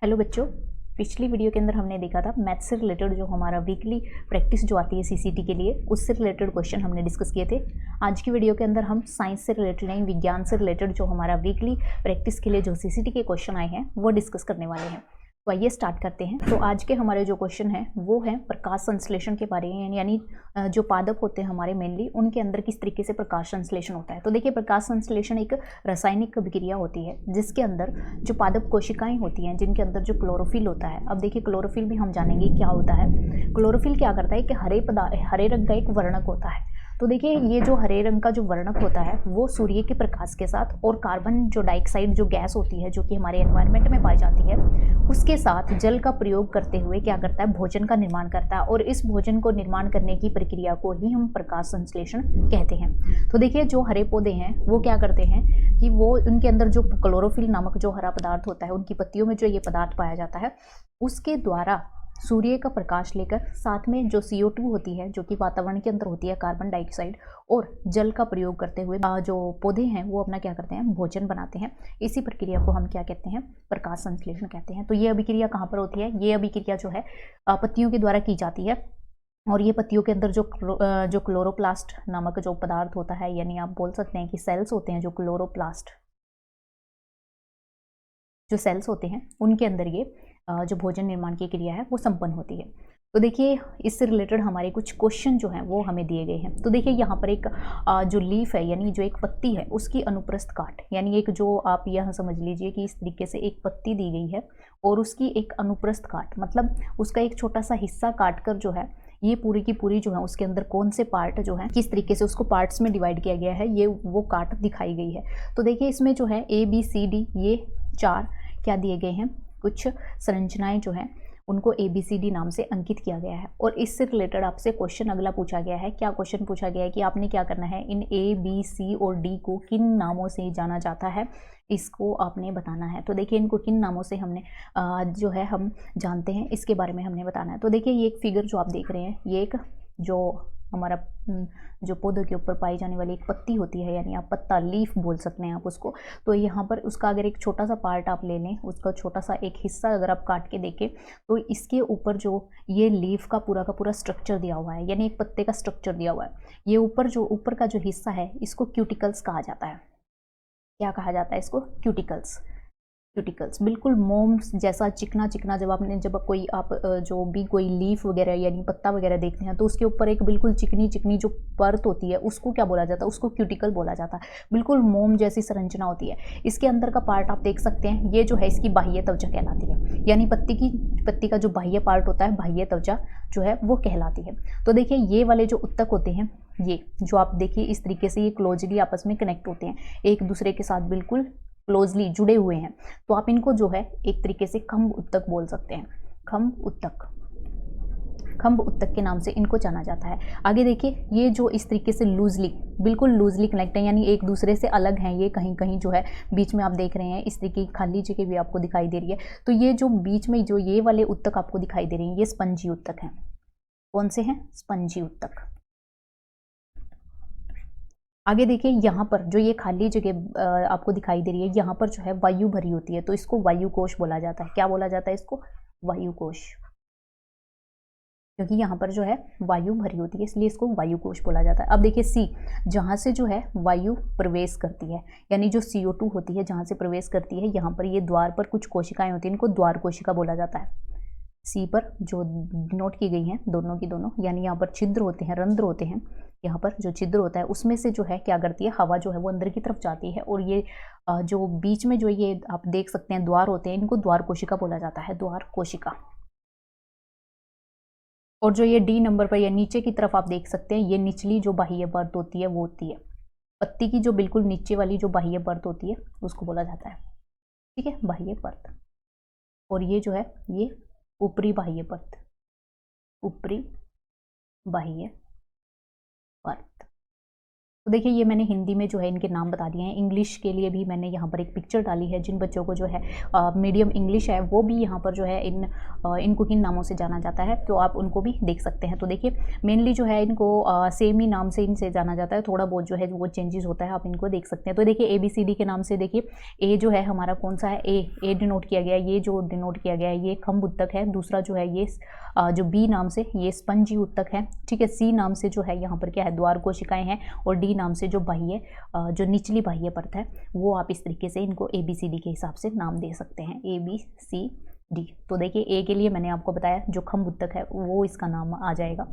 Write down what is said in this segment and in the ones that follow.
Hello बच्चों, पिछली video के अंदर हमने देखा था मैथ्स से रिलेटेड जो हमारा वीकली प्रैक्टिस जो आती है सीसीटी के लिए, उससे रिलेटेड क्वेश्चन हमने डिस्कस किए थे। आज की वीडियो के अंदर हम साइंस से रिलेटेड यानी विज्ञान से रिलेटेड जो हमारा वीकली प्रैक्टिस के लिए जो सीसीटी के क्वेश्चन आए हैं वो डिस्कस करने वाले हैं। तो आइए स्टार्ट करते हैं। तो आज के हमारे जो क्वेश्चन है वो है प्रकाश संश्लेषण के बारे में, यानी जो पादप होते हैं हमारे मेनली उनके अंदर किस तरीके से प्रकाश संश्लेषण होता है। तो देखिए, प्रकाश संश्लेषण एक रासायनिक अभिक्रिया होती है जिसके अंदर जो पादप कोशिकाएं होती हैं जिनके अंदर जो क्लोरोफिल होता है। अब देखिए, क्लोरोफिल भी हम जानेंगे क्या होता है। क्लोरोफिल क्या करता है कि हरे रंग का एक वर्णक होता है। तो देखिए, ये जो हरे रंग का जो वर्णक होता है वो सूर्य के प्रकाश के साथ और कार्बन जो डाइऑक्साइड जो गैस होती है जो कि हमारे एनवायरनमेंट में पाई जाती है उसके साथ जल का प्रयोग करते हुए क्या करता है, भोजन का निर्माण करता है। और इस भोजन को निर्माण करने की प्रक्रिया को ही हम प्रकाश संश्लेषण कहते हैं। तो देखिए, जो हरे पौधे हैं वो क्या करते हैं कि वो उनके अंदर जो क्लोरोफिल नामक जो हरा पदार्थ होता है, उनकी पत्तियों में जो ये पदार्थ पाया जाता है उसके द्वारा सूर्य का प्रकाश लेकर साथ में जो CO2 होती है जो कि वातावरण के अंदर होती है, कार्बन डाइऑक्साइड, और जल का प्रयोग करते हुए जो पौधे हैं वो अपना क्या करते हैं, भोजन बनाते हैं। इसी प्रक्रिया को हम क्या कहते हैं, प्रकाश संश्लेषण कहते हैं। तो ये अभिक्रिया कहाँ पर होती है, ये अभिक्रिया जो है पत्तियों के द्वारा की जाती है। और ये पत्तियों के अंदर जो क्लोरोप्लास्ट नामक जो पदार्थ होता है, यानी आप बोल सकते हैं कि सेल्स होते हैं, जो क्लोरोप्लास्ट जो सेल्स होते हैं उनके अंदर ये जो भोजन निर्माण की क्रिया है वो संपन्न होती है। तो देखिए, इससे रिलेटेड हमारे कुछ क्वेश्चन जो हैं वो हमें दिए गए हैं। तो देखिए, यहाँ पर एक जो लीफ है यानी जो एक पत्ती है उसकी अनुप्रस्थ काट, यानी एक जो आप यहाँ समझ लीजिए कि इस तरीके से एक पत्ती दी गई है और उसकी एक अनुप्रस्थ काट, मतलब उसका एक छोटा सा हिस्सा काट कर जो है ये पूरी की पूरी जो है उसके अंदर कौन से पार्ट जो है किस तरीके से उसको पार्ट्स में डिवाइड किया गया है, ये वो काट दिखाई गई है। तो देखिए, इसमें जो है ABCD ये 4 क्या दिए गए हैं, कुछ संरचनाएं जो हैं उनको ABCD नाम से अंकित किया गया है। और इससे रिलेटेड आपसे क्वेश्चन अगला पूछा गया है। क्या क्वेश्चन पूछा गया है कि आपने क्या करना है, इन A, B, C और D को किन नामों से जाना जाता है, इसको आपने बताना है। तो देखिए, इनको किन नामों से हमने जो है हम जानते हैं इसके बारे में हमने बताना है। तो देखिए, ये एक फिगर जो आप देख रहे हैं, ये एक जो हमारा जो पौधों के ऊपर पाई जाने वाली एक पत्ती होती है, यानी आप पत्ता, लीफ बोल सकते हैं आप उसको। तो यहाँ पर उसका अगर एक छोटा सा पार्ट आप ले लें, उसका छोटा सा एक हिस्सा अगर आप काट के देखें तो इसके ऊपर जो ये लीफ का पूरा स्ट्रक्चर दिया हुआ है, यानी एक पत्ते का स्ट्रक्चर दिया हुआ है। ये ऊपर का जो हिस्सा है इसको क्यूटिकल्स कहा जाता है। क्या कहा जाता है इसको, क्यूटिकल्स। क्यूटिकल्स बिल्कुल मोम जैसा चिकना चिकना, जब कोई आप जो भी कोई लीफ वगैरह यानी पत्ता वगैरह देखते हैं तो उसके ऊपर एक बिल्कुल चिकनी चिकनी जो परत होती है उसको क्या बोला जाता है, उसको क्यूटिकल बोला जाता है। बिल्कुल मोम जैसी संरचना होती है। इसके अंदर का पार्ट आप देख सकते हैं, ये जो है इसकी बाह्य त्वचा कहलाती है, यानी पत्ती का जो बाह्य पार्ट होता है, बाह्य त्वचा जो है वो कहलाती है। तो देखिए, ये वाले जो उत्तक होते हैं, ये जो आप देखिए इस तरीके से ये क्लोजली आपस में कनेक्ट होते हैं, एक दूसरे के साथ बिल्कुल क्लोजली जुड़े हुए हैं। तो आप इनको जो है एक तरीके से खंभ उत्तक बोल सकते हैं। खंभ उत्तक के नाम से इनको जाना जाता है। आगे देखिए, ये जो इस तरीके से बिल्कुल लूजली कनेक्ट है, यानी एक दूसरे से अलग हैं। ये कहीं कहीं जो है बीच में आप देख रहे हैं इस तरीके की खाली जगह भी आपको दिखाई दे रही है। तो ये जो बीच में जो ये वाले उत्तक आपको दिखाई दे रहे हैं ये स्पंजी उत्तक हैं। कौन से हैं, स्पंजी उत्तक। आगे देखिए, यहाँ पर जो ये खाली जगह आपको दिखाई दे रही है, यहाँ पर जो है वायु भरी होती है तो इसको वायु कोश बोला जाता है। क्या बोला जाता है इसको, वायु कोश, क्योंकि यहाँ पर जो है वायु भरी होती है इसलिए इसको वायु कोश बोला जाता है। अब देखिए C, जहाँ से जो है वायु प्रवेश करती है, यानी जो CO2 होती है जहाँ से प्रवेश करती है, यहाँ पर ये द्वार पर कुछ कोशिकाएं होती हैं, इनको द्वार कोशिका बोला जाता है। C पर जो नोट की गई हैं दोनों की दोनों, यानी यहाँ पर छिद्र होते हैं, रंध्र होते हैं, यहाँ पर जो छिद्र होता है उसमें से जो है क्या करती है, हवा जो है वो अंदर की तरफ जाती है। और ये जो बीच में जो ये आप देख सकते हैं द्वार होते हैं, इनको द्वार कोशिका बोला जाता है, द्वार कोशिका। और जो ये D नंबर पर या नीचे की तरफ आप देख सकते हैं, ये निचली जो बाह्य परत होती है वो होती है पत्ती की, जो बिल्कुल नीचे वाली जो बाह्य परत होती है उसको बोला जाता है, ठीक है, बाह्य परत। और ये जो है ये ऊपरी बाह्य परत, ऊपरी बाह्य परत। तो देखिए ये मैंने हिंदी में जो है इनके नाम बता दिए हैं। इंग्लिश के लिए भी मैंने यहाँ पर एक पिक्चर डाली है। जिन बच्चों को जो है मीडियम इंग्लिश है वो भी यहाँ पर जो है इनको किन नामों से जाना जाता है तो आप उनको भी देख सकते हैं। तो देखिए मेनली जो है इनको सेम ही नाम से इनसे जाना जाता है, थोड़ा बहुत जो है वो चेंजेस होता है, आप इनको देख सकते हैं। तो देखिए ABCD के नाम से देखिए ए जो है हमारा कौन सा है, ए डिनोट किया गया है, ये जो डिनोट किया गया है ये खम्ब उत्तक है। दूसरा जो है ये जो बी नाम से ये स्पंजी उत्तक है, ठीक है। सी नाम से जो है यहाँ पर क्या है, द्वार कोशिकाएं हैं। और डी नाम से जो बाह्य जो निचली बाह्य परत है वो आप इस तरीके से इनको ABCD के हिसाब से नाम दे सकते हैं, ABCD। तो देखिए ए के लिए मैंने आपको बताया जो खम्ब उत्तक है वो इसका नाम आ जाएगा,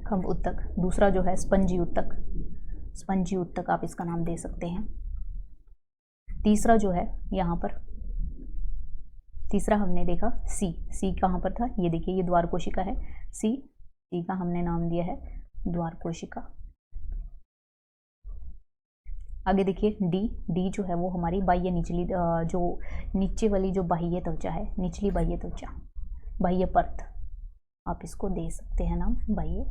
खम्ब उत्तक। दूसरा जो है स्पंजी उत्तक, स्पंजी उत्तक आप इसका नाम दे सकते हैं। तीसरा जो है यहाँ पर, तीसरा हमने देखा सी कहाँ पर था, ये देखिए ये द्वार कोशिका है, सी का हमने नाम दिया है द्वार कोशिका। आगे देखिए डी जो है वो हमारी बाह्य निचली जो नीचे वाली जो बाह्य त्वचा है, निचली बाह्य त्वचा, बाह्य परत, आप इसको दे सकते हैं नाम बाह्य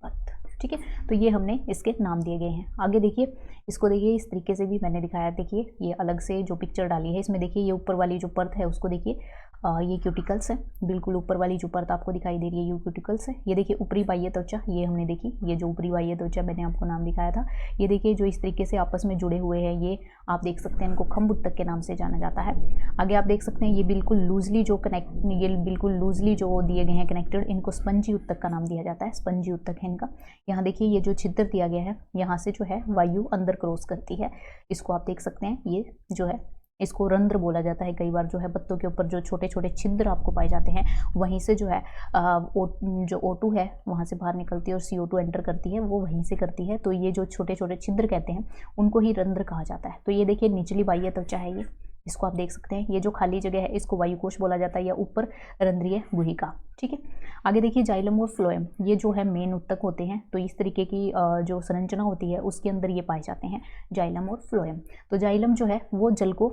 परत, ठीक है। तो ये हमने इसके नाम दिए गए हैं। आगे देखिए इसको, देखिए इस तरीके से भी मैंने दिखाया। देखिए ये अलग से जो पिक्चर डाली है इसमें देखिए ये ऊपर वाली जो परत है उसको देखिए, ये क्यूटिकल्स है, बिल्कुल ऊपर वाली जो परत आपको दिखाई दे रही है ये क्यूटिकल्स है। ये देखिए ऊपरी बाह्य त्वचा, ये हमने देखी, ये जो ऊपरी बाह्य त्वचा मैंने आपको नाम दिखाया था। ये देखिए जो इस तरीके से आपस में जुड़े हुए हैं ये आप देख सकते हैं, इनको खम्ब उत्तक के नाम से जाना जाता है। आगे आप देख सकते हैं ये बिल्कुल लूजली जो ये बिल्कुल लूजली जो दिए गए हैं कनेक्टेड, इनको स्पंजी उत्तक का नाम दिया जाता है, स्पंजी उत्तक है इनका। यहाँ देखिए ये जो छिद्र दिया गया है यहाँ से जो है वायु अंदर क्रॉस करती है, इसको आप देख सकते हैं। ये जो है इसको रंध्र बोला जाता है। कई बार जो है पत्तों के ऊपर जो छोटे छोटे छिद्र आपको पाए जाते हैं वहीं से जो है जो O2 है वहाँ से बाहर निकलती है और CO2 एंटर करती है, वो वहीं से करती है। तो ये जो छोटे छोटे छिद्र कहते हैं उनको ही रंध्र कहा जाता है। तो ये देखिए निचली बाह्य त्वचा है ये, इसको आप देख सकते हैं। ये जो खाली जगह है इसको वायुकोश बोला जाता है या ऊपर रंध्रीय गुहिका, ठीक है। आगे देखिए जाइलम और फ्लोएम, ये जो है मेन उत्तक होते हैं। तो इस तरीके की जो संरचना होती है उसके अंदर ये पाए जाते हैं जाइलम और फ्लोएम। तो जाइलम जो है वो जल को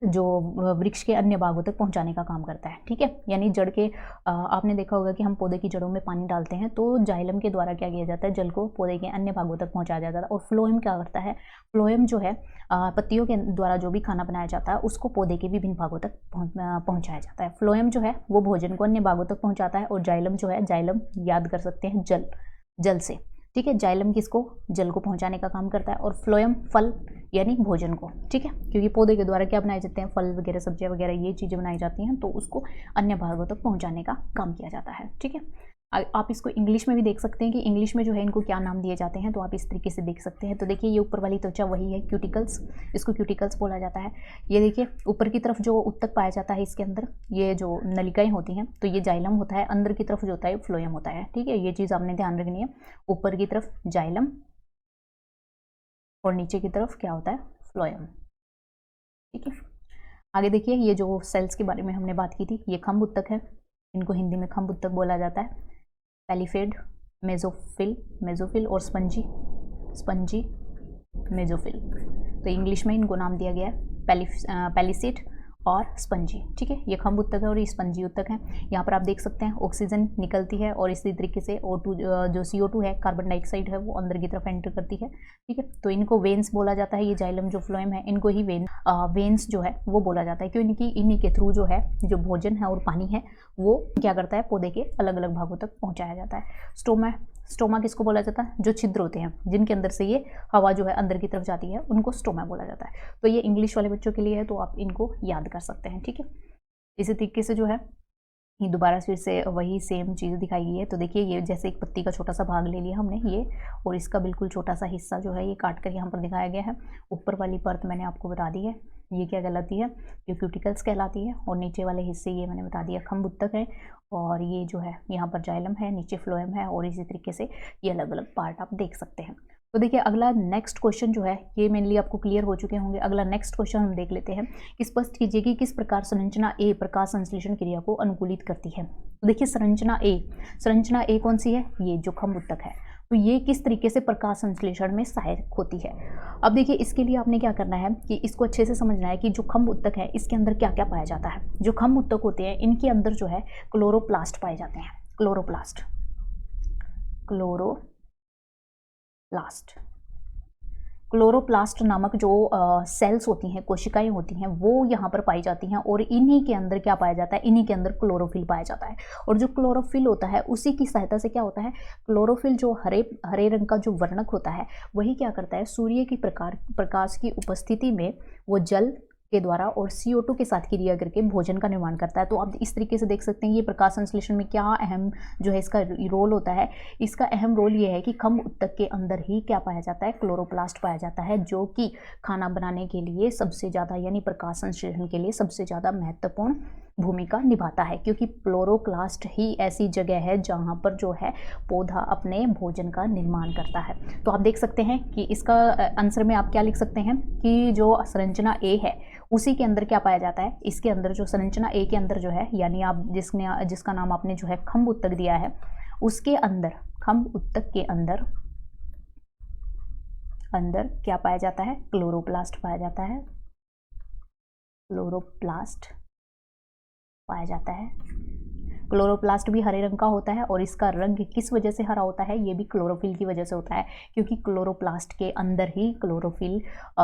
जो वृक्ष के अन्य भागों तक पहुंचाने का काम करता है, ठीक है। यानी जड़ के आपने देखा होगा कि हम पौधे की जड़ों में पानी डालते हैं तो जाइलम के द्वारा क्या किया जाता है, जल को पौधे के अन्य भागों तक पहुंचाया जाता है। और फ्लोएम क्या करता है, फ्लोएम जो है पत्तियों के द्वारा जो भी खाना बनाया जाता है उसको पौधे के विभिन्न भागों तक पहुंचाया जाता है। फ्लोएम जो है वो भोजन को अन्य भागों तक पहुंचाता है। और जाइलम जो है, जाइलम याद कर सकते हैं जल से, ठीक है। जाइलम किसको, जल को पहुंचाने का काम करता है। और फ्लोएम फल यानी भोजन को, ठीक है, क्योंकि पौधे के द्वारा क्या बनाए जाते हैं, फल वगैरह सब्जियां वगैरह ये चीज़ें बनाई जाती हैं तो उसको अन्य भागों तक पहुंचाने का काम किया जाता है, ठीक है। आप इसको इंग्लिश में भी देख सकते हैं कि इंग्लिश में जो है इनको क्या नाम दिए जाते हैं, तो आप इस तरीके से देख सकते हैं। तो देखिए ये ऊपर वाली त्वचा वही है क्यूटिकल्स, इसको क्यूटिकल्स बोला जाता है। ये देखिए ऊपर की तरफ जो उत्तक पाया जाता है इसके अंदर ये जो नलिकाएं होती हैं तो ये जाइलम होता है, अंदर की तरफ जो होता है फ्लोएम होता है, ठीक है। ये चीज़ आपने ध्यान रखनी है, ऊपर की तरफ जाइलम और नीचे की तरफ क्या होता है, फ्लोएम, ठीक है। आगे देखिए ये जो सेल्स के बारे में हमने बात की थी, ये खम्ब उत्तक है, इनको हिंदी में खम्ब उत्तक बोला जाता है। पैलीफेड, मेजोफिल और स्पंजी मेजोफिल। तो इंग्लिश में इनको नाम दिया गया है पैलिसेड और स्पंजी, ठीक है। ये खम्ब उत्तक है और ये स्पंजी उत्तक है। यहाँ पर आप देख सकते हैं ऑक्सीजन निकलती है और इसी तरीके से O2 जो CO2 है, कार्बन डाइऑक्साइड है, वो अंदर की तरफ एंटर करती है, ठीक है। तो इनको वेन्स बोला जाता है। ये जाइलम जो फ्लोएम है इनको ही वेन्स जो है वो बोला जाता है, क्योंकि इन्हीं के थ्रू जो है जो भोजन है और पानी है वो क्या करता है, पौधे के अलग अलग भागों तक पहुँचाया जाता है। स्टोमा किसको बोला जाता है, जो छिद्र होते हैं जिनके अंदर से ये हवा जो है अंदर की तरफ जाती है उनको स्टोमा बोला जाता है। तो ये इंग्लिश वाले बच्चों के लिए है तो आप इनको याद कर सकते हैं, ठीक है। इसी तरीके से जो है ये दोबारा फिर से वही सेम चीज़ दिखाई गई है। तो देखिए ये जैसे एक पत्ती का छोटा सा भाग ले लिया हमने ये, और इसका बिल्कुल छोटा सा हिस्सा जो है ये काट कर यहाँ पर दिखाया गया है। ऊपर वाली परत मैंने आपको बता दी है ये क्या कहलाती है, ये क्यूटिकल्स कहलाती है। और नीचे वाले हिस्से ये मैंने बता दिया खम्ब उत्तक है, और ये जो है यहाँ पर जाइलम है, नीचे फ्लोएम है, और इसी तरीके से ये अलग अलग पार्ट आप देख सकते हैं। तो देखिए अगला नेक्स्ट क्वेश्चन जो है ये मेनली आपको क्लियर हो चुके होंगे। अगला नेक्स्ट क्वेश्चन हम देख लेते हैं कि स्पष्ट कीजिए कि किस प्रकार संरचना ए प्रकाश संश्लेषण क्रिया को अनुकूलित करती है। तो देखिए संरचना ए कौन सी है, ये जो खम्ब उत्तक है, तो ये किस तरीके से प्रकाश संश्लेषण में सहायक होती है। अब देखिए इसके लिए आपने क्या करना है कि इसको अच्छे से समझना है कि जो खम्ब उत्तक है इसके अंदर क्या क्या पाया जाता है। जो खम्ब उत्तक होते हैं इनके अंदर जो है क्लोरोप्लास्ट पाए जाते हैं, क्लोरोप्लास्ट क्लोरोप्लास्ट नामक जो सेल्स होती हैं, कोशिकाएं होती हैं, वो यहाँ पर पाई जाती हैं और इन्हीं के अंदर क्या पाया जाता है, इन्हीं के अंदर क्लोरोफिल पाया जाता है। और जो क्लोरोफिल होता है उसी की सहायता से क्या होता है, क्लोरोफिल जो हरे रंग का जो वर्णक होता है वही क्या करता है, सूर्य की प्रकाश की उपस्थिति में वो जल के द्वारा और CO2 के साथ क्रिया करके भोजन का निर्माण करता है। तो आप इस तरीके से देख सकते हैं ये प्रकाश संश्लेषण में क्या अहम जो है इसका रोल होता है। इसका अहम रोल ये है कि खम्भ उत्तक के अंदर ही क्या पाया जाता है, क्लोरोप्लास्ट पाया जाता है, जो कि खाना बनाने के लिए सबसे ज़्यादा यानी प्रकाश संश्लेषण के लिए सबसे ज़्यादा महत्वपूर्ण भूमिका निभाता है, क्योंकि क्लोरोप्लास्ट ही ऐसी जगह है जहाँ पर जो है पौधा अपने भोजन का निर्माण करता है। तो आप देख सकते हैं कि इसका आंसर में आप क्या लिख सकते हैं कि जो संरचना ए है उसी के अंदर क्या पाया जाता है, इसके अंदर जो संरचना ए के अंदर जो है, यानी आप जिसका नाम आपने जो है खम्भ उत्तक दिया है, उसके अंदर खम्भ उत्तक के अंदर क्या पाया जाता है, क्लोरोप्लास्ट पाया जाता है, क्लोरोप्लास्ट पाया जाता है। क्लोरोप्लास्ट भी हरे रंग का होता है और इसका रंग किस वजह से हरा होता है, ये भी क्लोरोफिल की वजह से होता है, क्योंकि क्लोरोप्लास्ट के अंदर ही क्लोरोफिल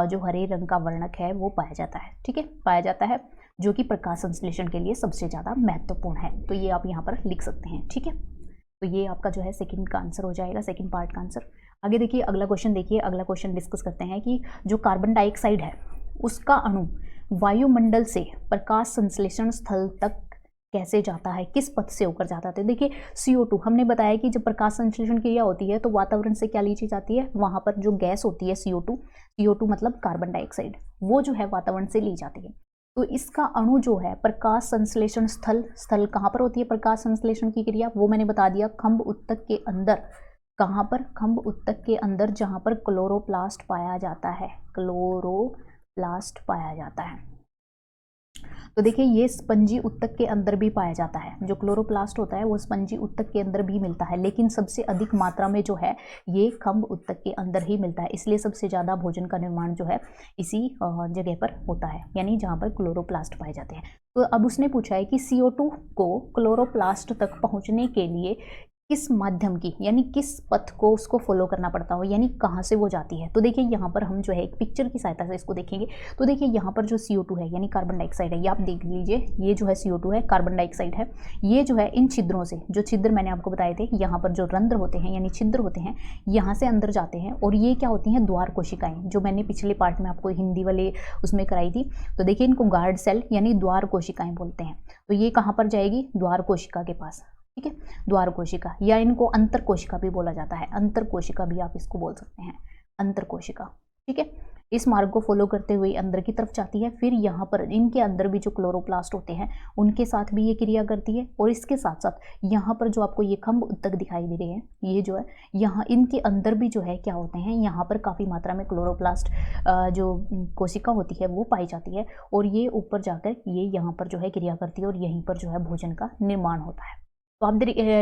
जो हरे रंग का वर्णक है वो पाया जाता है। ठीक है, पाया जाता है, जो कि प्रकाश संश्लेषण के लिए सबसे ज़्यादा महत्वपूर्ण है। तो ये आप यहाँ पर लिख सकते हैं। ठीक है, तो ये आपका जो है सेकंड का आंसर हो जाएगा, सेकंड पार्ट का आंसर। आगे देखिए अगला क्वेश्चन, देखिए अगला क्वेश्चन डिस्कस करते हैं कि जो कार्बन डाइऑक्साइड है उसका अणु वायुमंडल से प्रकाश संश्लेषण स्थल तक कैसे जाता है, किस पथ से होकर जाता है। देखिए CO2 हमने बताया कि जब प्रकाश संश्लेषण क्रिया होती है तो वातावरण से क्या लीची जाती है, वहाँ पर जो गैस होती है CO2 मतलब कार्बन डाइऑक्साइड, वो जो है वातावरण से ली जाती है। तो इसका अणु जो है प्रकाश संश्लेषण स्थल कहाँ पर होती है प्रकाश संश्लेषण की क्रिया, वो मैंने बता दिया, खम्भ उत्तक के अंदर। कहाँ पर, खम्भ उत्तक के अंदर, जहाँ पर क्लोरोप्लास्ट पाया जाता है, क्लोरोप्लास्ट पाया जाता है। तो देखिए ये स्पंजी उत्तक के अंदर भी पाया जाता है, जो क्लोरोप्लास्ट होता है वो स्पंजी उत्तक के अंदर भी मिलता है, लेकिन सबसे अधिक मात्रा में जो है ये खम्भ उत्तक के अंदर ही मिलता है, इसलिए सबसे ज़्यादा भोजन का निर्माण जो है इसी जगह पर होता है, यानी जहाँ पर क्लोरोप्लास्ट पाए जाते हैं। तो अब उसने पूछा है कि CO2 को क्लोरोप्लास्ट तक पहुँचने के लिए किस माध्यम की यानी किस पथ को उसको फॉलो करना पड़ता हो, यानी कहाँ से वो जाती है। तो देखिए यहाँ पर हम जो है एक पिक्चर की सहायता से इसको देखेंगे। तो देखिए यहाँ पर जो CO2 है यानी कार्बन डाइऑक्साइड है, ये आप देख लीजिए, ये जो है CO2 है, कार्बन डाइऑक्साइड है, ये जो है इन छिद्रों से, जो छिद्र मैंने आपको बताए थे, यहाँ पर जो रंध्र होते हैं यानी छिद्र होते हैं, यहाँ से अंदर जाते हैं और ये क्या होती हैं, द्वार कोशिकाएं, जो मैंने पिछले पार्ट में आपको हिंदी वाले उसमें कराई थी। तो देखिए इनको गार्ड सेल यानी द्वार कोशिकाएं बोलते हैं। तो ये कहाँ पर जाएगी, द्वार कोशिका के पास। ठीक है, द्वार कोशिका, या इनको अंतर कोशिका भी बोला जाता है, अंतर कोशिका भी आप इसको बोल सकते हैं, अंतर कोशिका। ठीक है, इस मार्ग को फॉलो करते हुए अंदर की तरफ जाती है, फिर यहाँ पर इनके अंदर भी जो क्लोरोप्लास्ट होते हैं उनके साथ भी ये क्रिया करती है, और इसके साथ साथ यहाँ पर जो आपको ये खम्भ उत्तक दिखाई दे रहे हैं, ये जो है यहाँ इनके अंदर भी जो है क्या होते हैं, यहाँ पर काफ़ी मात्रा में क्लोरोप्लास्ट जो कोशिका होती है वो पाई जाती है, और ये ऊपर जाकर ये यहाँ पर जो है क्रिया करती है और यहीं पर जो है भोजन का निर्माण होता है। तो आप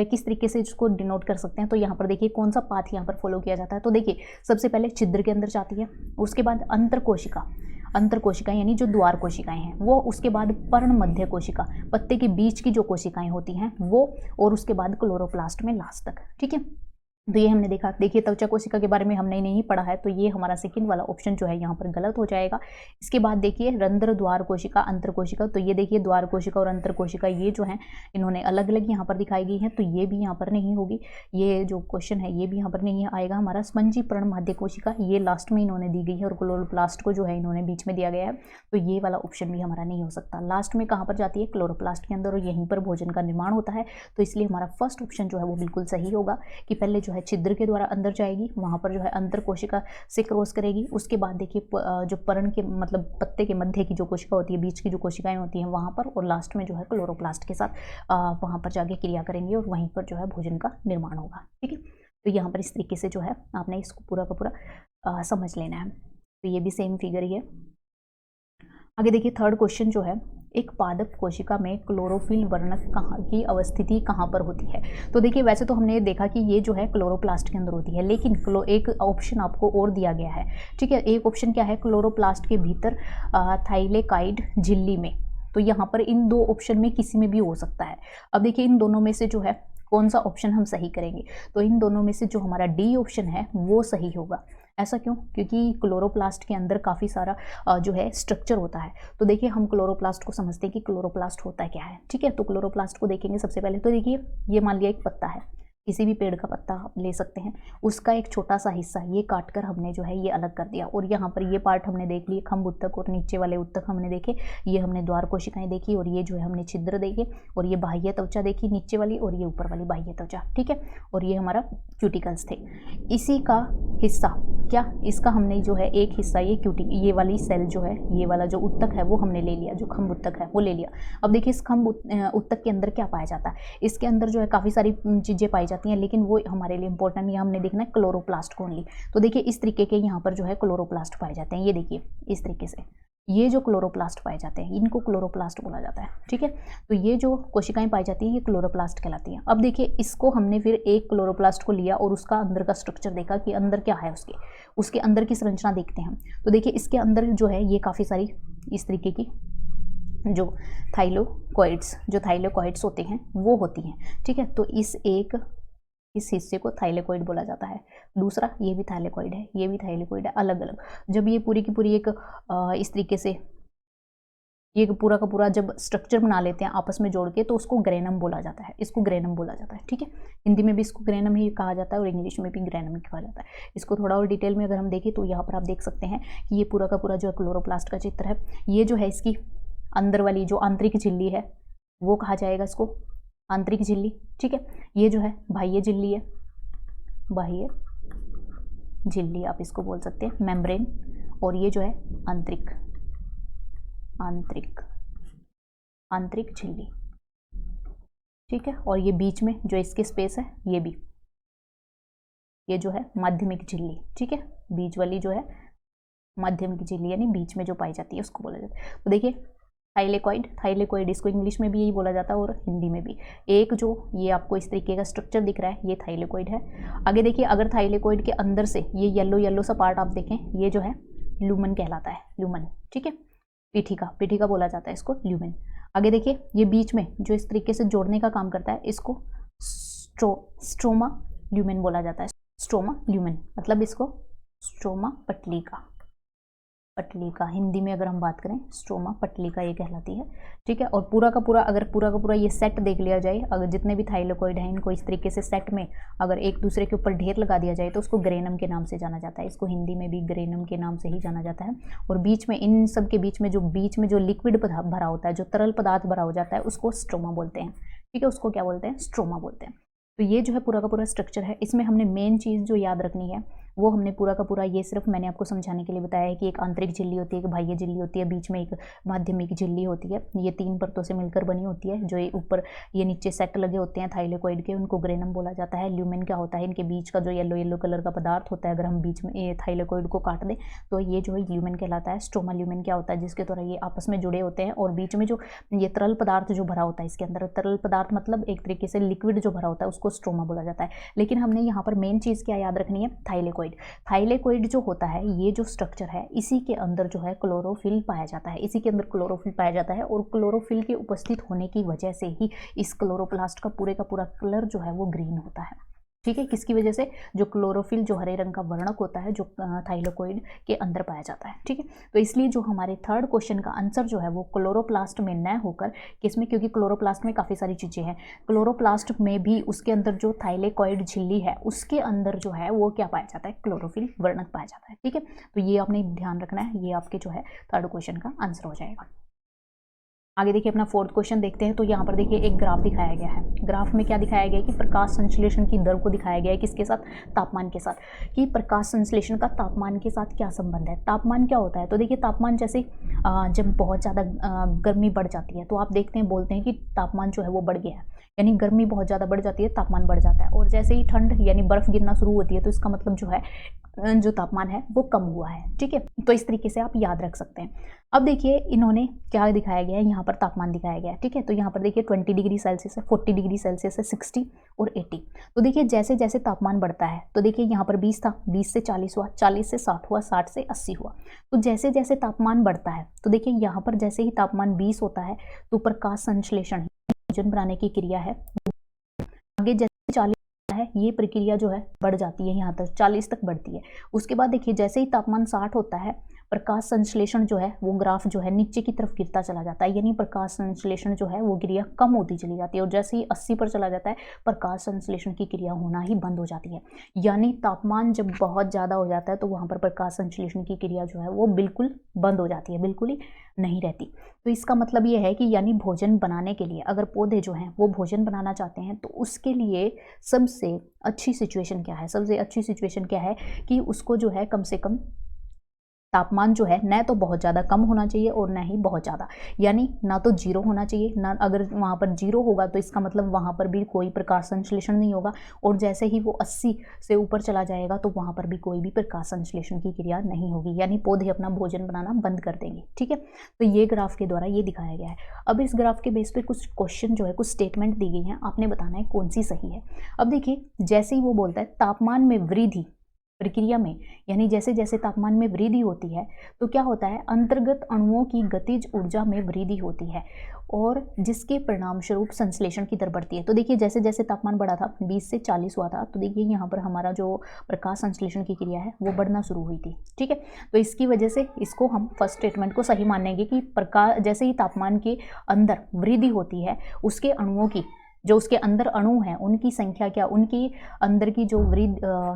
किस तरीके से इसको डिनोट कर सकते हैं। तो यहाँ पर देखिए कौन सा पाथ यहाँ पर फॉलो किया जाता है। तो देखिए सबसे पहले छिद्र के अंदर जाती है, उसके बाद अंतर कोशिका यानी जो द्वार कोशिकाएं हैं वो, उसके बाद पर्ण मध्य कोशिका, पत्ते के बीच की जो कोशिकाएं होती हैं वो, और उसके बाद क्लोरोप्लास्ट में लास्ट तक। ठीक है, तो ये हमने देखा। देखिए त्वचा कोशिका के बारे में हमने नहीं पढ़ा है, तो ये हमारा सेकंड वाला ऑप्शन जो है यहाँ पर गलत हो जाएगा। इसके बाद देखिए रंध्र, द्वार कोशिका, अंतर कोशिका, तो ये देखिए द्वार कोशिका और अंतर कोशिका ये जो है इन्होंने अलग अलग यहाँ पर दिखाई गई हैं, तो ये भी यहाँ पर नहीं होगी। ये जो क्वेश्चन है ये भी यहाँ पर नहीं आएगा हमारा। स्पंजी पर्ण माध्य कोशिका ये लास्ट में इन्होंने दी गई है, और क्लोरोप्लास्ट को जो है इन्होंने बीच में दिया गया है, तो ये वाला ऑप्शन भी हमारा नहीं हो सकता। लास्ट में कहाँ पर जाती है, क्लोरोप्लास्ट के अंदर, और यहीं पर भोजन का निर्माण होता है। तो इसलिए हमारा फर्स्ट ऑप्शन जो है वो बिल्कुल सही होगा कि पहले जो है छिद्र के द्वारा अंदर जाएगी, वहाँ पर जो है अंतर कोशिका से क्रॉस करेगी, उसके बाद देखिए जो पर्ण के मतलब पत्ते के मध्य की जो कोशिका होती है, बीच की जो कोशिकाएं होती हैं वहाँ पर, और लास्ट में जो है क्लोरोप्लास्ट के साथ वहाँ पर जाके क्रिया करेंगे और वहीं पर जो है भोजन का निर्माण होगा। ठीक है, तो यहाँ पर इस तरीके से जो है आपने इसको पूरा का पूरा समझ लेना है। तो ये भी सेम फिगर ही है। आगे देखिए थर्ड क्वेश्चन जो है, एक पादप कोशिका में क्लोरोफिल वर्णक की अवस्थिति कहाँ पर होती है। तो देखिए वैसे तो हमने देखा कि ये जो है क्लोरोप्लास्ट के अंदर होती है, लेकिन एक ऑप्शन आपको और दिया गया है। ठीक है, एक ऑप्शन क्या है, क्लोरोप्लास्ट के भीतर थाइलेकाइड झिल्ली में। तो यहाँ पर इन दो ऑप्शन में किसी में भी हो सकता है। अब देखिए इन दोनों में से जो है कौन सा ऑप्शन हम सही करेंगे। तो इन दोनों में से जो हमारा डी ऑप्शन है वो सही होगा। ऐसा क्यों? क्योंकि क्लोरोप्लास्ट के अंदर काफ़ी सारा जो है स्ट्रक्चर होता है। तो देखिए हम क्लोरोप्लास्ट को समझते हैं कि क्लोरोप्लास्ट होता क्या है, ठीक है। तो क्लोरोप्लास्ट को देखेंगे सबसे पहले। तो देखिए ये मान लिया एक पत्ता है, किसी भी पेड़ का पत्ता आप ले सकते हैं, उसका एक छोटा सा हिस्सा ये काट कर हमने जो है ये अलग कर दिया, और यहाँ पर ये पार्ट हमने देख लिए, खंभ उत्तक और नीचे वाले उत्तक हमने देखे, ये हमने द्वार कोशिकाएं देखी, और ये जो है हमने छिद्र देखे, और ये बाह्य त्वचा देखी नीचे वाली, और ये ऊपर वाली बाह्य त्वचा, ठीक है। और ये हमारा क्यूटिकल्स थे। इसी का हिस्सा क्या, इसका हमने जो है एक हिस्सा ये वाली सेल जो है, ये वाला जो उत्तक है वो हमने ले लिया, जो खंभ उत्तक है वो ले लिया। अब देखिए इस खंभ उत्तक के अंदर क्या पाया जाता है, इसके अंदर जो है काफ़ी सारी चीज़ें पाई जाती हैं, लेकिन वो हमारे लिए इंपॉर्टेंट है, हमने देखना है क्लोरोप्लास्ट को ओनली। तो देखिए इस तरीके के यहाँ पर जो है क्लोरोप्लास्ट पाए जाते हैं, ये देखिए इस तरीके से ये जो क्लोरोप्लास्ट पाए जाते हैं इनको क्लोरोप्लास्ट बोला जाता है, ठीक है। तो ये जो कोशिकाएं पाई जाती हैं ये क्लोरोप्लास्ट कहलाती हैं। अब देखिए इसको हमने फिर एक क्लोरोप्लास्ट को लिया और उसका अंदर का स्ट्रक्चर देखा कि अंदर क्या है, उसके अंदर की संरचना देखते हैं हम। तो देखिए इसके अंदर जो है ये काफ़ी सारी इस तरीके की जो थाइलेकोइड्स होते हैं वो होती हैं, ठीक है। तो इस हिस्से को थाइलेकोइड बोला जाता है। दूसरा ये भी थाइलेकोइड है, ये भी थाइलेकोइड है, अलग अलग। जब ये पूरी की पूरी एक इस तरीके से ये पूरा का पूरा जब स्ट्रक्चर बना लेते हैं आपस में जोड़ के, तो उसको ग्रेनम बोला जाता है, इसको ग्रेनम बोला जाता है, ठीक है। हिंदी में भी इसको ग्रेनम ही कहा जाता है और इंग्लिश में भी ग्रेनम ही कहा जाता है। इसको थोड़ा और डिटेल में अगर हम देखें तो यहाँ पर आप देख सकते हैं कि ये पूरा का पूरा जो क्लोरोप्लास्ट का चित्र है, ये जो है इसकी अंदर वाली जो आंतरिक झिल्ली है वो कहा जाएगा इसको आंतरिक झिल्ली, ठीक है। ये जो है बाह्य झिल्ली है, बाह्य झिल्ली आप इसको बोल सकते हैं, मेम्ब्रेन। और ये जो है आंतरिक झिल्ली, ठीक है। और ये बीच में जो इसके स्पेस है ये जो है माध्यमिक झिल्ली, ठीक है। बीच वाली जो है माध्यमिक झिल्ली यानी बीच में जो पाई जाती है उसको बोला जाता है। तो देखिए थाइलेकोइड इसको इंग्लिश में भी यही बोला जाता है और हिंदी में भी। एक जो ये आपको इस तरीके का स्ट्रक्चर दिख रहा है ये थाइलेकोइड है। आगे देखिए अगर थाइलेकोइड के अंदर से ये येलो सा पार्ट आप देखें, ये जो है ल्यूमन कहलाता है, ल्यूमन, ठीक है। पीठिका बोला जाता है इसको, ल्यूमन। आगे देखिए ये बीच में जो इस तरीके से जोड़ने का काम करता है इसको स्ट्रोमा ल्यूमन बोला जाता है। स्ट्रोमा ल्यूमन मतलब इसको स्ट्रोमा पटलिका हिंदी में अगर हम बात करें स्ट्रोमा पटलिका ये कहलाती है, ठीक है। और पूरा का पूरा ये सेट देख लिया जाए, अगर जितने भी थाइलेकोइड हैं इनको इस तरीके से सेट में अगर एक दूसरे के ऊपर ढेर लगा दिया जाए तो उसको ग्रेनम के नाम से जाना जाता है। इसको हिंदी में भी ग्रेनम के नाम से ही जाना जाता है। और बीच में इन सब के बीच में जो लिक्विड भरा होता है, जो तरल पदार्थ भरा हो जाता है उसको स्ट्रोमा बोलते हैं, ठीक है। उसको क्या बोलते हैं? स्ट्रोमा बोलते हैं। तो ये जो है पूरा का पूरा स्ट्रक्चर है। इसमें हमने मेन चीज़ जो याद रखनी है वो हमने पूरा का पूरा ये सिर्फ मैंने आपको समझाने के लिए बताया है कि एक आंतरिक झिल्ली होती है, एक बाह्य झिल्ली होती है, बीच में एक माध्यमिक झिल्ली होती है। ये 3 परतों से मिलकर बनी होती है। जो ये ऊपर ये नीचे सेट लगे होते हैं थाइलेकोइड के, उनको ग्रेनम बोला जाता है। ल्यूमेन क्या होता है? इनके बीच का जो येलो कलर का पदार्थ होता है, अगर हम बीच में थाइलेकोइड को काट दें तो ये जो है ल्यूमेन कहलाता है। स्ट्रोमा ल्यूमेन क्या होता है? जिसके द्वारा ये आपस में जुड़े होते हैं और बीच में जो ये तरल पदार्थ जो भरा होता है, इसके अंदर तरल पदार्थ मतलब एक तरीके से लिक्विड जो भरा होता है उसको स्ट्रोमा बोला जाता है। लेकिन हमने यहाँ पर मेन चीज़ क्या याद रखनी है? थाइलेकोइड जो होता है, ये जो स्ट्रक्चर है इसी के अंदर जो है क्लोरोफिल पाया जाता है, इसी के अंदर क्लोरोफिल पाया जाता है। और क्लोरोफिल के उपस्थित होने की वजह से ही इस क्लोरोप्लास्ट का पूरा कलर जो है वो ग्रीन होता है, ठीक है। किसकी वजह से? जो क्लोरोफिल जो हरे रंग का वर्णक होता है जो थाइलेकोइड के अंदर पाया जाता है, ठीक है। तो इसलिए जो हमारे थर्ड क्वेश्चन का आंसर जो है वो क्लोरोप्लास्ट में न होकर किसमें, क्योंकि क्लोरोप्लास्ट में काफ़ी सारी चीज़ें हैं, क्लोरोप्लास्ट में भी उसके अंदर जो थाइलेकोइड झिल्ली है उसके अंदर जो है वो क्या पाया जाता है? क्लोरोफिल वर्णक पाया जाता है, ठीक है। तो ये आपने ध्यान रखना है, ये आपके जो है थर्ड क्वेश्चन का आंसर हो जाएगा। आगे देखिए अपना फोर्थ क्वेश्चन देखते हैं। तो यहाँ पर देखिए एक ग्राफ दिखाया गया है। ग्राफ में क्या दिखाया गया है कि प्रकाश संश्लेषण की दर को दिखाया गया है किसके साथ? तापमान के साथ। कि प्रकाश संश्लेषण का तापमान के साथ क्या संबंध है? तापमान क्या होता है? तो देखिए तापमान जैसे जब बहुत ज़्यादा गर्मी बढ़ जाती है तो आप देखते हैं बोलते हैं कि तापमान जो है वो बढ़ गया है, यानी गर्मी बहुत ज़्यादा बढ़ जाती है तापमान बढ़ जाता है। और जैसे ही ठंड यानी बर्फ़ गिरना शुरू होती है तो इसका मतलब जो है जो तापमान है वो कम हुआ है, ठीक है। तो इस तरीके से आप याद रख सकते हैं। अब देखिए इन्होंने क्या दिखाया गया है, यहाँ पर तापमान दिखाया गया है, ठीक है। तो यहाँ पर देखिए 20 डिग्री सेल्सियस है, 40 डिग्री सेल्सियस है, 60 और 80। तो देखिए जैसे जैसे तापमान बढ़ता है तो देखिए यहाँ पर 20 था, 20 से 40 हुआ, 40 से 60 हुआ, 60 से 80 हुआ। तो जैसे जैसे तापमान बढ़ता है तो देखिए यहाँ पर जैसे ही तापमान 20 होता है तो प्रकाश संश्लेषण भोजन बनाने की क्रिया है आगे जैसे 40 है, ये प्रक्रिया जो है बढ़ जाती है, यहाँ तक 40 तक बढ़ती है। उसके बाद देखिए जैसे ही तापमान 60 होता है, प्रकाश संश्लेषण जो है वो ग्राफ जो है नीचे की तरफ गिरता चला जाता है, यानी प्रकाश संश्लेषण जो है वो क्रिया कम होती चली जाती है। और जैसे ही 80 पर चला जाता है, प्रकाश संश्लेषण की क्रिया होना ही बंद हो जाती है। यानी तापमान जब बहुत ज़्यादा हो जाता है तो वहाँ पर प्रकाश संश्लेषण की क्रिया जो है वो बिल्कुल बंद हो जाती है, बिल्कुल ही नहीं रहती। तो इसका मतलब ये है कि यानी भोजन बनाने के लिए अगर पौधे जो हैं वो भोजन बनाना चाहते हैं तो उसके लिए सबसे अच्छी सिचुएशन क्या है? सबसे अच्छी सिचुएशन क्या है कि उसको जो है कम से कम तापमान जो है न तो बहुत ज़्यादा कम होना चाहिए और न ही बहुत ज़्यादा, यानी ना तो जीरो होना चाहिए, ना अगर वहाँ पर जीरो होगा तो इसका मतलब वहाँ पर भी कोई प्रकाश संश्लेषण नहीं होगा। और जैसे ही वो 80 से ऊपर चला जाएगा तो वहाँ पर भी कोई भी प्रकाश संश्लेषण की क्रिया नहीं होगी, यानी पौधे अपना भोजन बनाना बंद कर देंगे। ठीक है, तो ये ग्राफ के द्वारा ये दिखाया गया है। अब इस ग्राफ के बेस पर कुछ क्वेश्चन जो है, कुछ स्टेटमेंट दी गई हैं, आपने बताना है कौन सी सही है। अब देखिए जैसे ही वो बोलता है तापमान में वृद्धि प्रक्रिया में, यानी जैसे जैसे तापमान में वृद्धि होती है तो क्या होता है, अंतर्गत अणुओं की गतिज ऊर्जा में वृद्धि होती है और जिसके परिणाम स्वरूप संश्लेषण की दर बढ़ती है। तो देखिए जैसे जैसे तापमान बढ़ा था, 20 से 40 हुआ था, तो देखिए यहाँ पर हमारा जो प्रकाश संश्लेषण की क्रिया है वो बढ़ना शुरू हुई थी। ठीक है, तो इसकी वजह से इसको हम फर्स्ट स्टेटमेंट को सही मानेंगे कि प्रकाश जैसे ही तापमान के अंदर वृद्धि होती है, उसके अणुओं की, जो उसके अंदर अणु हैं उनकी संख्या क्या, उनकी अंदर की जो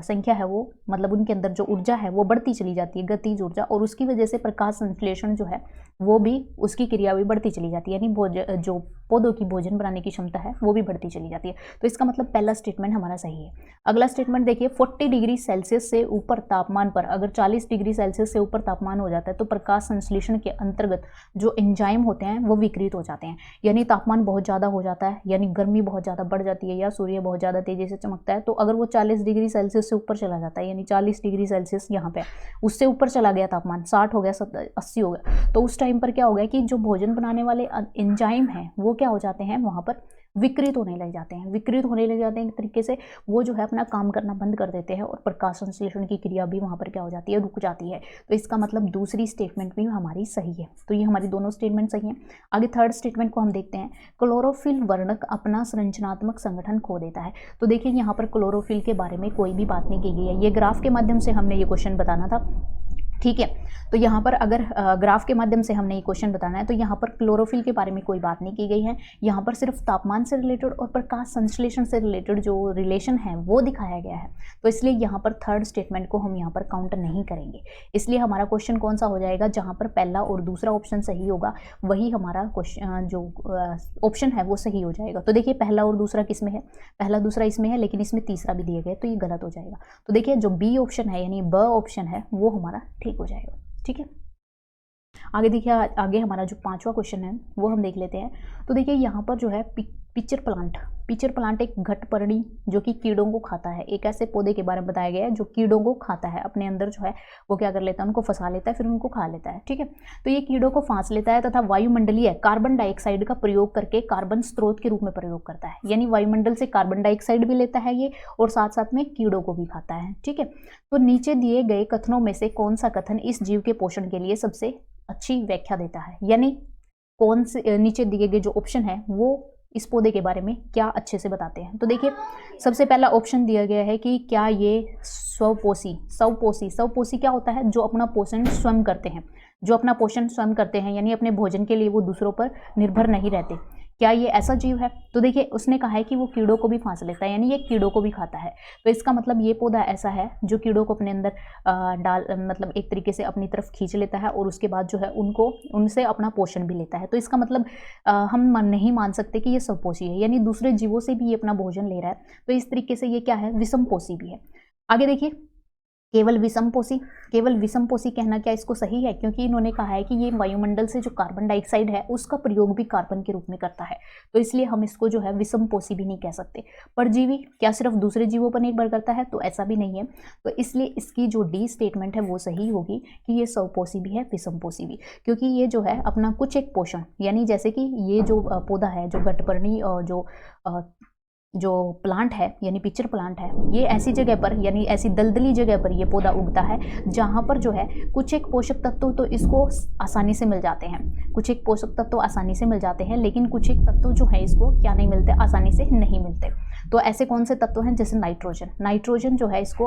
संख्या है वो, मतलब उनके अंदर जो ऊर्जा है वो बढ़ती चली जाती है, गतिज ऊर्जा, और उसकी वजह से प्रकाश संश्लेषण जो है वो भी, उसकी क्रिया भी बढ़ती चली जाती है, यानी जो पौधों की भोजन बनाने की क्षमता है वो भी बढ़ती चली जाती है। तो इसका मतलब पहला स्टेटमेंट हमारा सही है। अगला स्टेटमेंट देखिए, 40 डिग्री सेल्सियस से ऊपर तापमान पर, अगर 40 डिग्री सेल्सियस से ऊपर तापमान हो जाता है तो प्रकाश संश्लेषण के अंतर्गत जो एंजाइम होते हैं वो विकृत हो जाते हैं। यानी तापमान बहुत ज़्यादा हो जाता है, यानी गर्मी बहुत ज़्यादा बढ़ जाती है या सूर्य बहुत ज़्यादा तेज़ी से चमकता है, तो अगर वो 40 डिग्री सेल्सियस से ऊपर चला जाता है, यानी 40 डिग्री सेल्सियस यहाँ पे उससे ऊपर चला गया तापमान, 60 हो गया, 80 हो गया, तो उस टाइम पर क्या हो गया कि जो भोजन बनाने वाले एंजाइम हैं वो क्या हो जाते हैं, वहाँ पर विकृत होने लग जाते हैं, विकृत होने लग जाते हैं एक तरीके से, वो जो है अपना काम करना बंद कर देते हैं और प्रकाश संश्लेषण की क्रिया भी वहाँ पर क्या हो जाती है, रुक जाती है। तो इसका मतलब दूसरी स्टेटमेंट भी हमारी सही है। तो ये हमारी दोनों स्टेटमेंट सही हैं। आगे थर्ड स्टेटमेंट को हम देखते हैं, क्लोरोफिल वर्णक अपना संरचनात्मक संगठन खो देता है। तो देखिए यहाँ पर क्लोरोफिल के बारे में कोई भी बात नहीं की गई है, ये ग्राफ के माध्यम से हमने ये क्वेश्चन बताना था। ठीक है, तो यहाँ पर अगर ग्राफ के माध्यम से हमने ये क्वेश्चन बताना है तो यहाँ पर क्लोरोफिल के बारे में कोई बात नहीं की गई है, यहाँ पर सिर्फ तापमान से रिलेटेड और प्रकाश संश्लेषण से रिलेटेड जो रिलेशन है वो दिखाया गया है। तो इसलिए यहाँ पर थर्ड स्टेटमेंट को हम यहाँ पर काउंट नहीं करेंगे। इसलिए हमारा क्वेश्चन कौन सा हो जाएगा, जहाँ पर पहला और दूसरा ऑप्शन सही होगा वही हमारा क्वेश्चन जो ऑप्शन है वो सही हो जाएगा। तो देखिए पहला और दूसरा किस में है, पहला दूसरा इसमें है, लेकिन इसमें तीसरा भी दिया गया तो ये गलत हो जाएगा। तो देखिए जो बी ऑप्शन है यानी ब ऑप्शन है वो हमारा ठीक हो जाएगा। ठीक है, आगे देखिए, आगे हमारा जो पांचवा क्वेश्चन है वो हम देख लेते हैं। तो देखिए यहाँ पर जो है पिचर प्लांट एक घटपर्णी जो कि कीड़ों को खाता है, एक ऐसे पौधे के बारे में बताया गया है जो कीड़ों को खाता है, अपने अंदर जो है वो क्या कर लेता है, उनको फंसा लेता है, फिर उनको खा लेता है। ठीक है, तो ये कीड़ों को फांस लेता है तथा वायुमंडलीय कार्बन डाइऑक्साइड का प्रयोग करके कार्बन स्रोत के रूप में प्रयोग करता है, यानी वायुमंडल से कार्बन डाइऑक्साइड भी लेता है ये और साथ साथ में कीड़ों को भी खाता है। ठीक है, तो नीचे दिए गए कथनों में से कौन सा कथन इस जीव के पोषण के लिए सबसे अच्छी व्याख्या देता है, यानी कौन से नीचे दिए गए जो ऑप्शन है वो इस पौधे के बारे में क्या अच्छे से बताते हैं। तो देखिए सबसे पहला ऑप्शन दिया गया है कि क्या ये स्वपोषी क्या होता है, जो अपना पोषण स्वयं करते हैं, जो अपना पोषण स्वयं करते हैं, यानी अपने भोजन के लिए वो दूसरों पर निर्भर नहीं रहते। क्या ये ऐसा जीव है, तो देखिए उसने कहा है कि वो कीड़ों को भी फांस लेता है, यानी ये कीड़ों को भी खाता है। तो इसका मतलब ये पौधा ऐसा है जो कीड़ों को अपने अंदर मतलब एक तरीके से अपनी तरफ खींच लेता है और उसके बाद जो है उनसे अपना पोषण भी लेता है। तो इसका मतलब हम नहीं मान सकते कि ये स्वपोषी है, यानी दूसरे जीवों से भी ये अपना भोजन ले रहा है। तो इस तरीके से ये क्या है, विषमपोषी भी है। आगे देखिए, केवल विषमपोषी कहना क्या इसको सही है, क्योंकि इन्होंने कहा है कि ये वायुमंडल से जो कार्बन डाइऑक्साइड है उसका प्रयोग भी कार्बन के रूप में करता है, तो इसलिए हम इसको जो है विषमपोषी भी नहीं कह सकते। परजीवी क्या सिर्फ दूसरे जीवों पर निर्भर करता है, तो ऐसा भी नहीं है। तो इसलिए इसकी जो डी स्टेटमेंट है वो सही होगी कि ये स्वपोषी भी है, विषमपोषी भी, क्योंकि ये जो है अपना कुछ एक पोषण, यानी जैसे कि ये जो पौधा है जो घटपर्णी जो जो प्लांट है यानी पिक्चर प्लांट है, ये ऐसी जगह पर यानी ऐसी दलदली जगह पर ये पौधा उगता है जहाँ पर जो है कुछ एक पोषक तत्व तो इसको आसानी से मिल जाते हैं, कुछ एक पोषक तत्व आसानी से मिल जाते हैं, लेकिन कुछ एक तत्व जो है इसको क्या नहीं मिलते, आसानी से नहीं मिलते। तो ऐसे कौन से तत्व हैं, जैसे नाइट्रोजन। नाइट्रोजन जो है इसको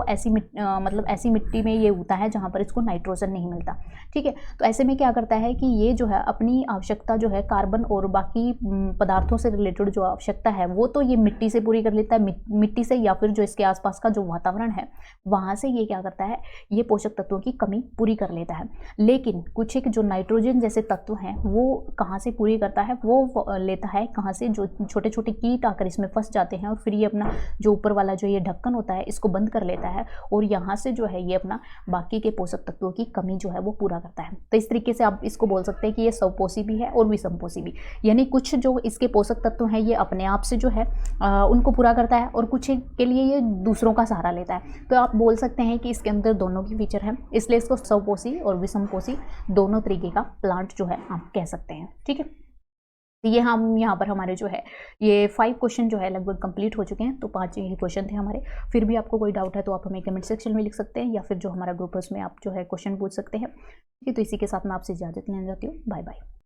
मतलब ऐसी मिट्टी में ये उगता है जहाँ पर इसको नाइट्रोजन नहीं मिलता, ठीक है। तो ऐसे में क्या करता है कि ये जो है अपनी आवश्यकता जो है कार्बन और बाकी पदार्थों से रिलेटेड जो आवश्यकता है वो तो ये मिट्टी से पूरी कर लेता है, मिट्टी से या फिर जो इसके आसपास का जो वातावरण है वहाँ से ये क्या करता है, ये पोषक तत्वों की कमी पूरी कर लेता है। लेकिन कुछ एक जो नाइट्रोजन जैसे तत्व हैं वो कहाँ से पूरी करता है, वो लेता है कहाँ से, जो छोटे छोटे कीट आकर इसमें फंस जाते हैं और फिर ये अपना जो ऊपर वाला जो ये ढक्कन होता है इसको बंद कर लेता है और यहाँ से जो है ये अपना बाकी के पोषक तत्वों की कमी जो है वो पूरा करता है। तो इस तरीके से आप इसको बोल सकते हैं कि ये स्वपोषी भी है और विषमपोषी भी, यानी कुछ जो इसके पोषक तत्व हैं ये अपने आप से जो है उनको पूरा करता है और कुछ के लिए ये दूसरों का सहारा लेता है। तो आप बोल सकते हैं कि इसके अंदर दोनों की फीचर है, इसलिए इसको स्वपोषी और विषमपोषी दोनों तरीके का प्लांट जो है आप कह सकते हैं, ठीक है। ये हम यहाँ पर हमारे जो है ये 5 क्वेश्चन जो है लगभग कंप्लीट हो चुके हैं। तो 5 ही क्वेश्चन थे हमारे। फिर भी आपको कोई डाउट है तो आप हमें कमेंट सेक्शन में लिख सकते हैं या फिर जो हमारा ग्रुप है उसमें आप जो है क्वेश्चन पूछ सकते हैं, ठीक है। तो इसी के साथ मैं आपसे इजाज़त लेना चाहती हूँ। Bye bye.